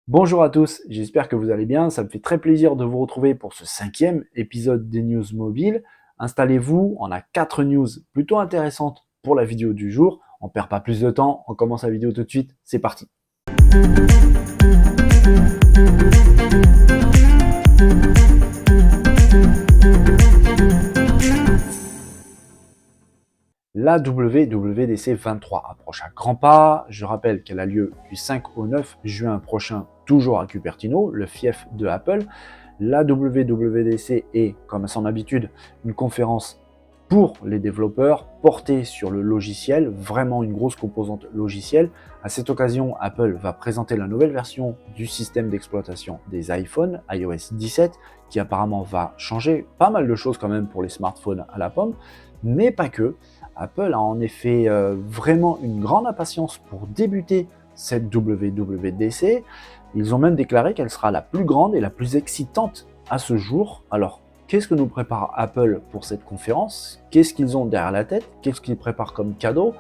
Bonjour à tous, j'espère que vous allez bien. Ça me fait très plaisir de vous retrouver pour ce 5e épisode des news mobiles. Installez-vous, on a 4 news plutôt intéressantes pour la vidéo du jour. On perd pas plus de temps, on commence la vidéo tout de suite, c'est parti. La WWDC 23 approche à grands pas. Je rappelle qu'elle a lieu du 5 au 9 juin prochain, toujours à Cupertino, le fief de Apple. La WWDC est, comme à son habitude, une conférence pour les développeurs, portée sur le logiciel, vraiment une grosse composante logicielle. À cette occasion, Apple va présenter la nouvelle version du système d'exploitation des iPhones, iOS 17, qui apparemment va changer pas mal de choses quand même pour les smartphones à la pomme, mais pas que. Apple a en effet vraiment une grande impatience pour débuter cette WWDC. Ils ont même déclaré qu'elle sera la plus grande et la plus excitante à ce jour. Alors, qu'est-ce que nous prépare Apple pour cette conférence? Qu'est-ce qu'ils ont derrière la tête? Qu'est-ce qu'ils préparent comme cadeau?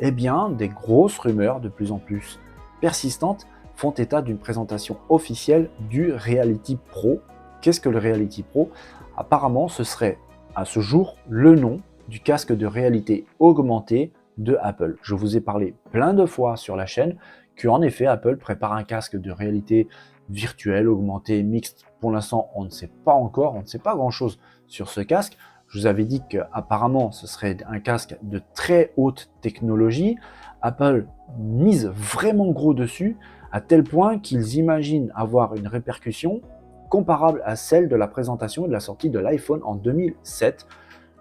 Eh bien, des grosses rumeurs de plus en plus persistantes font état d'une présentation officielle du Reality Pro. Qu'est-ce que le Reality Pro? Apparemment, ce serait à ce jour le nom du casque de réalité augmentée de Apple. Je vous ai parlé plein de fois sur la chaîne qu'en effet Apple prépare un casque de réalité virtuelle, augmentée, mixte. Pour l'instant, on ne sait pas encore, on ne sait pas grand-chose sur ce casque. Je vous avais dit qu'apparemment ce serait un casque de très haute technologie. Apple mise vraiment gros dessus, à tel point qu'ils imaginent avoir une répercussion comparable à celle de la présentation et de la sortie de l'iPhone en 2007.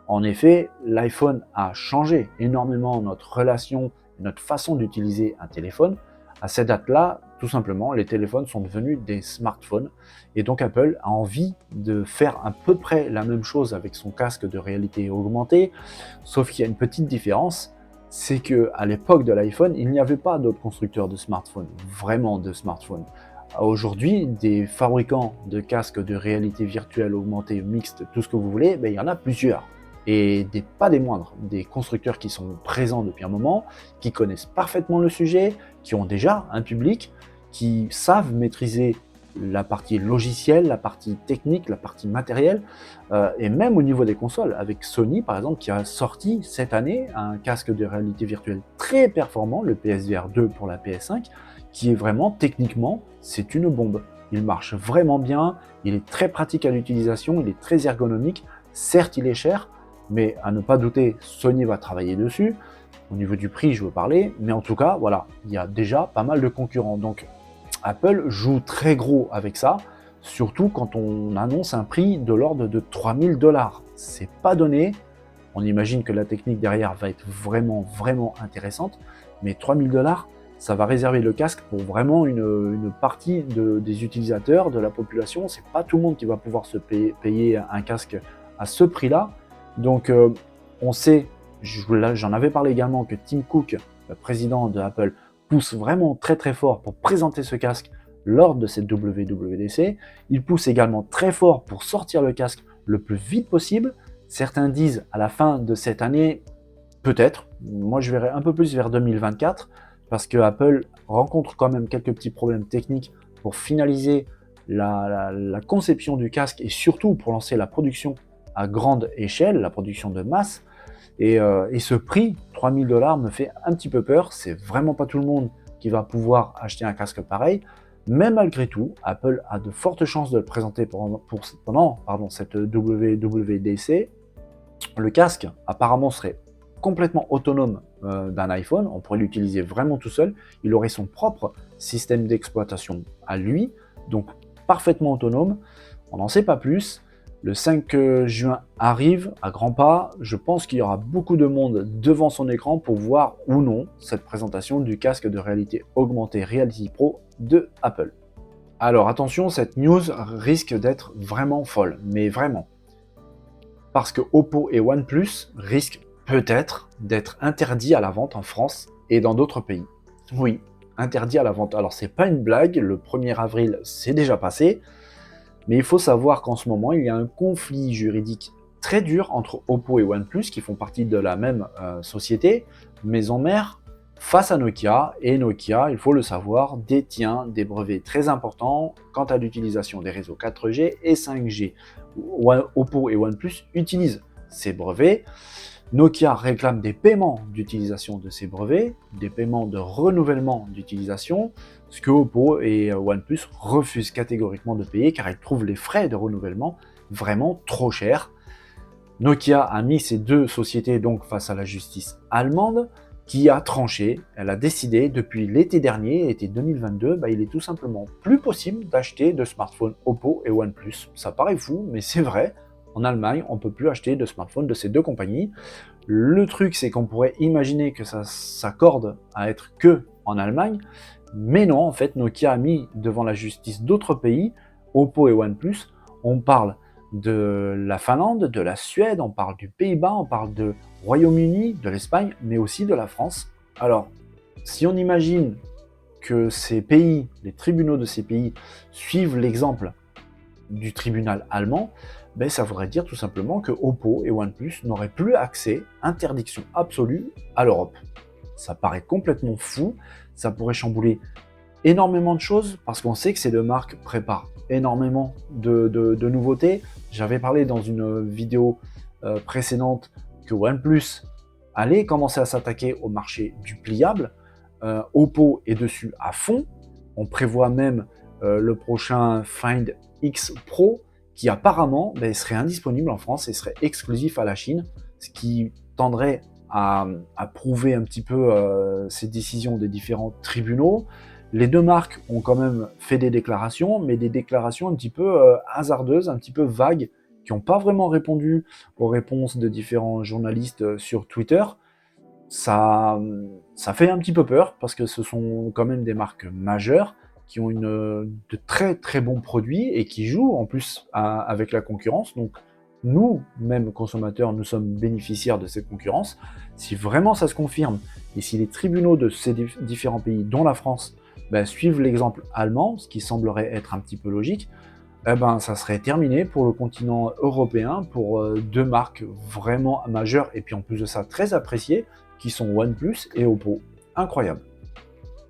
En effet, l'iPhone a changé énormément notre relation, notre façon d'utiliser un téléphone. À cette date-là, tout simplement, les téléphones sont devenus des smartphones. Et donc Apple a envie de faire à peu près la même chose avec son casque de réalité augmentée, sauf qu'il y a une petite différence, c'est qu'à l'époque de l'iPhone, il n'y avait pas d'autres constructeurs de smartphones, vraiment de smartphones. Aujourd'hui, des fabricants de casques de réalité virtuelle augmentée, mixte, tout ce que vous voulez, il y en a plusieurs. Et pas des moindres, des constructeurs qui sont présents depuis un moment, qui connaissent parfaitement le sujet, qui ont déjà un public, qui savent maîtriser la partie logicielle, la partie technique, la partie matérielle, et même au niveau des consoles, avec Sony par exemple, qui a sorti cette année un casque de réalité virtuelle très performant, le PSVR 2 pour la PS5, qui est vraiment, techniquement, c'est une bombe. Il marche vraiment bien, il est très pratique à l'utilisation, il est très ergonomique, certes il est cher, mais à ne pas douter, Sony va travailler dessus. Au niveau du prix, je veux parler, mais en tout cas, voilà, il y a déjà pas mal de concurrents. Donc, Apple joue très gros avec ça, surtout quand on annonce un prix de l'ordre de 3000 $. C'est pas donné. On imagine que la technique derrière va être vraiment, vraiment intéressante, mais 3000 $, ça va réserver le casque pour vraiment une partie des utilisateurs, de la population. C'est pas tout le monde qui va pouvoir se payer un casque à ce prix-là. Donc, on sait, j'en avais parlé également, que Tim Cook, le président de Apple, pousse vraiment très très fort pour présenter ce casque lors de cette WWDC. Il pousse également très fort pour sortir le casque le plus vite possible. Certains disent à la fin de cette année, peut-être. Moi, je verrai un peu plus vers 2024, parce que Apple rencontre quand même quelques petits problèmes techniques pour finaliser la conception du casque et surtout pour lancer la production à grande échelle, la production de masse, et ce prix, 3000 $, me fait un petit peu peur. C'est vraiment pas tout le monde qui va pouvoir acheter un casque pareil, mais malgré tout, Apple a de fortes chances de le présenter pendant cette WWDC. Le casque, apparemment, serait complètement autonome d'un iPhone, on pourrait l'utiliser vraiment tout seul, il aurait son propre système d'exploitation à lui, donc parfaitement autonome, on n'en sait pas plus. Le 5 juin arrive à grands pas, je pense qu'il y aura beaucoup de monde devant son écran pour voir ou non cette présentation du casque de réalité augmentée Reality Pro de Apple. Alors attention, cette news risque d'être vraiment folle, mais vraiment. Parce que Oppo et OnePlus risquent peut-être d'être interdits à la vente en France et dans d'autres pays. Oui, interdits à la vente. Alors c'est pas une blague, le 1er avril c'est déjà passé, mais il faut savoir qu'en ce moment, il y a un conflit juridique très dur entre Oppo et OnePlus, qui font partie de la même société, maison mère, face à Nokia, et Nokia, il faut le savoir, détient des brevets très importants quant à l'utilisation des réseaux 4G et 5G. Oppo et OnePlus utilisent ces brevets. Nokia réclame des paiements d'utilisation de ces brevets, des paiements de renouvellement d'utilisation, ce que Oppo et OnePlus refusent catégoriquement de payer car ils trouvent les frais de renouvellement vraiment trop chers. Nokia a mis ces deux sociétés donc face à la justice allemande qui a tranché. Elle a décidé depuis l'été dernier, été 2022, il est tout simplement plus possible d'acheter de smartphones Oppo et OnePlus. Ça paraît fou, mais c'est vrai. En Allemagne, on ne peut plus acheter de smartphones de ces deux compagnies. Le truc, c'est qu'on pourrait imaginer que ça s'accorde à être que en Allemagne, mais non, en fait, Nokia a mis devant la justice d'autres pays, Oppo et OnePlus. On parle de la Finlande, de la Suède, on parle du Pays-Bas, on parle de Royaume-Uni, de l'Espagne, mais aussi de la France. Alors, si on imagine que ces pays, les tribunaux de ces pays, suivent l'exemple du tribunal allemand, ça voudrait dire tout simplement que Oppo et OnePlus n'auraient plus accès, interdiction absolue, à l'Europe. Ça paraît complètement fou, ça pourrait chambouler énormément de choses, parce qu'on sait que ces deux marques préparent énormément de nouveautés. J'avais parlé dans une vidéo précédente que OnePlus allait commencer à s'attaquer au marché du pliable. Oppo est dessus à fond. On prévoit même le prochain Find X Pro qui apparemment serait indisponible en France et serait exclusif à la Chine, ce qui tendrait à prouver un petit peu ces décisions des différents tribunaux. Les deux marques ont quand même fait des déclarations, mais des déclarations un petit peu hasardeuses, un petit peu vagues, qui n'ont pas vraiment répondu aux réponses de différents journalistes sur Twitter. Ça fait un petit peu peur, parce que ce sont quand même des marques majeures, qui ont de très très bons produits, et qui jouent en plus avec la concurrence. Donc nous, même consommateurs, nous sommes bénéficiaires de cette concurrence. Si vraiment ça se confirme, et si les tribunaux de ces différents pays, dont la France, suivent l'exemple allemand, ce qui semblerait être un petit peu logique, ça serait terminé pour le continent européen, pour deux marques vraiment majeures, et puis en plus de ça très appréciées, qui sont OnePlus et Oppo. Incroyable.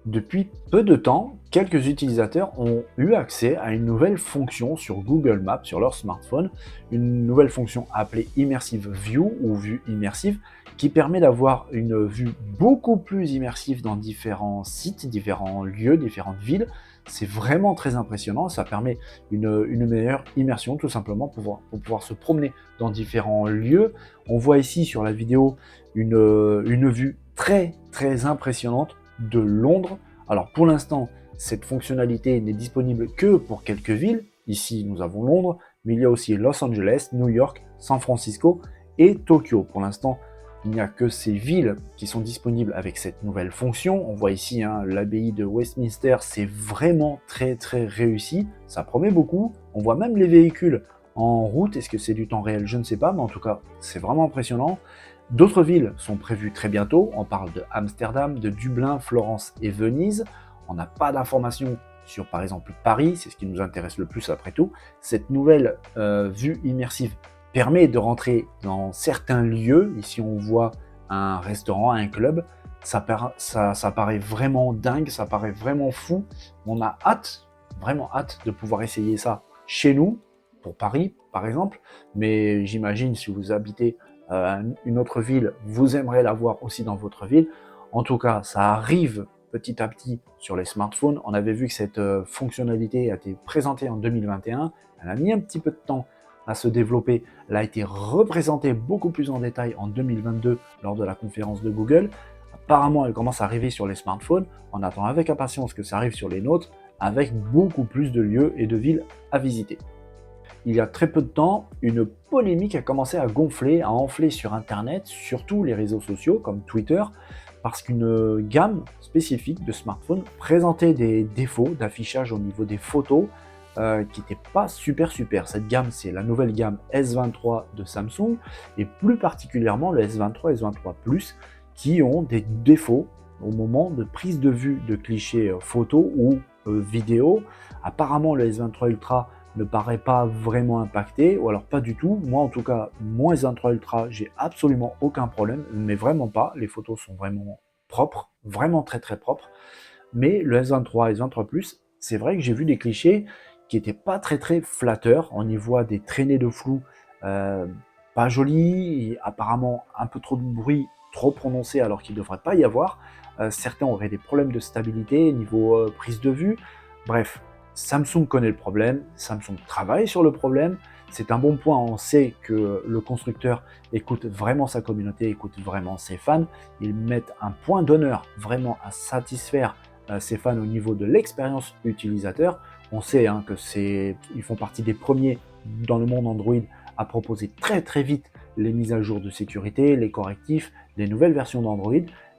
Depuis peu de temps, quelques utilisateurs ont eu accès à une nouvelle fonction sur Google Maps, sur leur smartphone, une nouvelle fonction appelée Immersive View ou vue immersive, qui permet d'avoir une vue beaucoup plus immersive dans différents sites, différents lieux, différentes villes. C'est vraiment très impressionnant, ça permet une meilleure immersion tout simplement pour pouvoir se promener dans différents lieux. On voit ici sur la vidéo une vue très très impressionnante de Londres. Alors pour l'instant, cette fonctionnalité n'est disponible que pour quelques villes. Ici, nous avons Londres, mais il y a aussi Los Angeles, New York, San Francisco et Tokyo. Pour l'instant, il n'y a que ces villes qui sont disponibles avec cette nouvelle fonction. On voit ici l'abbaye de Westminster, c'est vraiment très très réussi. Ça promet beaucoup. On voit même les véhicules en route. Est-ce que c'est du temps réel? Je ne sais pas, mais en tout cas, c'est vraiment impressionnant. D'autres villes sont prévues très bientôt. On parle de Amsterdam, de Dublin, Florence et Venise. On n'a pas d'informations sur, par exemple, Paris. C'est ce qui nous intéresse le plus après tout. Cette nouvelle vue immersive permet de rentrer dans certains lieux. Ici, on voit un restaurant, un club. Ça paraît vraiment dingue, ça paraît vraiment fou. On a hâte, vraiment hâte de pouvoir essayer ça chez nous, pour Paris, par exemple. Mais j'imagine, si vous habitez une autre ville, vous aimeriez l'avoir aussi dans votre ville. En tout cas, ça arrive petit à petit sur les smartphones. On avait vu que cette fonctionnalité a été présentée en 2021. Elle a mis un petit peu de temps à se développer. Elle a été représentée beaucoup plus en détail en 2022 lors de la conférence de Google. Apparemment, elle commence à arriver sur les smartphones. On attend avec impatience que ça arrive sur les nôtres, avec beaucoup plus de lieux et de villes à visiter. Il y a très peu de temps, une polémique a commencé à gonfler, à enfler sur Internet, surtout les réseaux sociaux comme Twitter, parce qu'une gamme spécifique de smartphones présentait des défauts d'affichage au niveau des photos qui n'étaient pas super. Cette gamme, c'est la nouvelle gamme S23 de Samsung, et plus particulièrement le S23 et S23 Plus, qui ont des défauts au moment de prise de vue de clichés photo ou vidéo. Apparemment, le S23 Ultra ne paraît pas vraiment impacté, ou alors pas du tout. Moi en tout cas, mon S23 Ultra, j'ai absolument aucun problème, mais vraiment pas. Les photos sont vraiment propres, vraiment très très propre. Mais le S23 et S23 Plus, c'est vrai que j'ai vu des clichés qui n'étaient pas très très flatteurs. On y voit des traînées de flou euh, pas jolies, et apparemment un peu trop de bruit trop prononcé alors qu'il ne devrait pas y avoir. Certains auraient des problèmes de stabilité niveau prise de vue. Bref, Samsung connaît le problème, Samsung travaille sur le problème. C'est un bon point, on sait que le constructeur écoute vraiment sa communauté, écoute vraiment ses fans. Ils mettent un point d'honneur vraiment à satisfaire ses fans au niveau de l'expérience utilisateur. On sait que ils font partie des premiers dans le monde Android à proposer très très vite les mises à jour de sécurité, les correctifs, les nouvelles versions d'Android.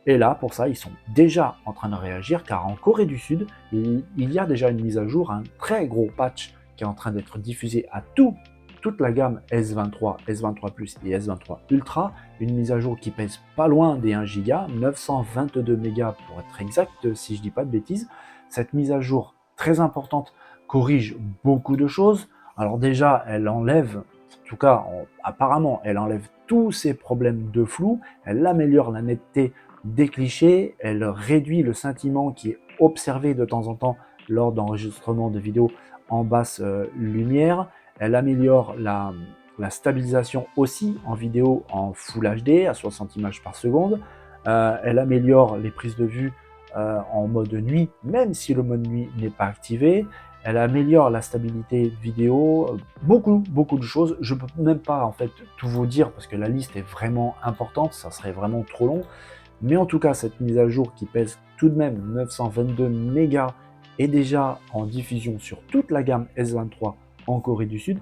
Et là, pour ça, ils sont déjà en train de réagir, car en Corée du Sud, il y a déjà une mise à jour, un très gros patch qui est en train d'être diffusé à toute la gamme S23, S23 Plus et S23 Ultra, une mise à jour qui pèse pas loin des 1 Go, 922 mégas pour être exact, si je dis pas de bêtises. Cette mise à jour très importante corrige beaucoup de choses. Alors déjà, elle enlève, en tout cas apparemment, elle enlève tous ces problèmes de flou, elle améliore la netteté des clichés, elle réduit le scintillement qui est observé de temps en temps lors d'enregistrements de vidéos en basse lumière. Elle améliore la stabilisation aussi en vidéo en Full HD à 60 images par seconde. Elle améliore les prises de vue en mode nuit, même si le mode nuit n'est pas activé. Elle améliore la stabilité vidéo, beaucoup de choses. Je ne peux même pas en fait tout vous dire parce que la liste est vraiment importante, ça serait vraiment trop long. Mais en tout cas, cette mise à jour qui pèse tout de même 922 mégas est déjà en diffusion sur toute la gamme S23 en Corée du Sud.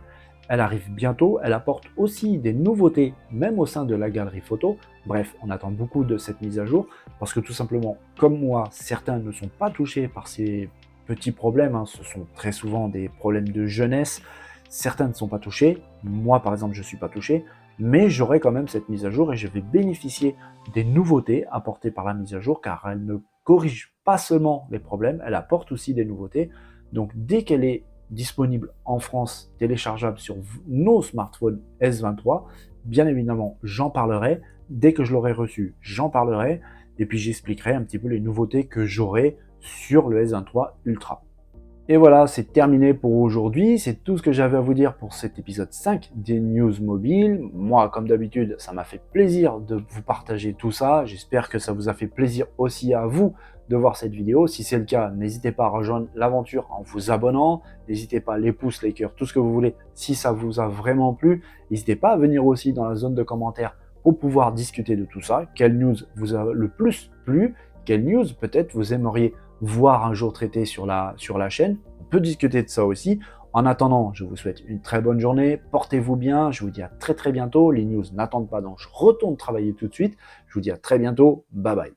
Elle arrive bientôt, elle apporte aussi des nouveautés, même au sein de la galerie photo. Bref, on attend beaucoup de cette mise à jour, parce que tout simplement, comme moi, certains ne sont pas touchés par ces petits problèmes, ce sont très souvent des problèmes de jeunesse, certains ne sont pas touchés, moi par exemple je ne suis pas touché, mais j'aurai quand même cette mise à jour et je vais bénéficier des nouveautés apportées par la mise à jour, car elle ne corrige pas seulement les problèmes, elle apporte aussi des nouveautés. Donc dès qu'elle est disponible en France, téléchargeable sur nos smartphones S23, bien évidemment, j'en parlerai. Dès que je l'aurai reçu, j'en parlerai. Et puis j'expliquerai un petit peu les nouveautés que j'aurai sur le S23 Ultra. Et voilà, c'est terminé pour aujourd'hui. C'est tout ce que j'avais à vous dire pour cet épisode 5 des news mobiles. Moi, comme d'habitude, ça m'a fait plaisir de vous partager tout ça. J'espère que ça vous a fait plaisir aussi à vous de voir cette vidéo. Si c'est le cas, n'hésitez pas à rejoindre l'aventure en vous abonnant. N'hésitez pas, les pouces, les cœurs, tout ce que vous voulez. Si ça vous a vraiment plu, n'hésitez pas à venir aussi dans la zone de commentaires pour pouvoir discuter de tout ça. Quelle news vous a le plus plu? Quelle news peut-être vous aimeriez voir un jour traité sur la chaîne? On peut discuter de ça aussi. En attendant, je vous souhaite une très bonne journée. Portez-vous bien. Je vous dis à très très bientôt. Les news n'attendent pas, donc je retourne travailler tout de suite. Je vous dis à très bientôt. Bye bye.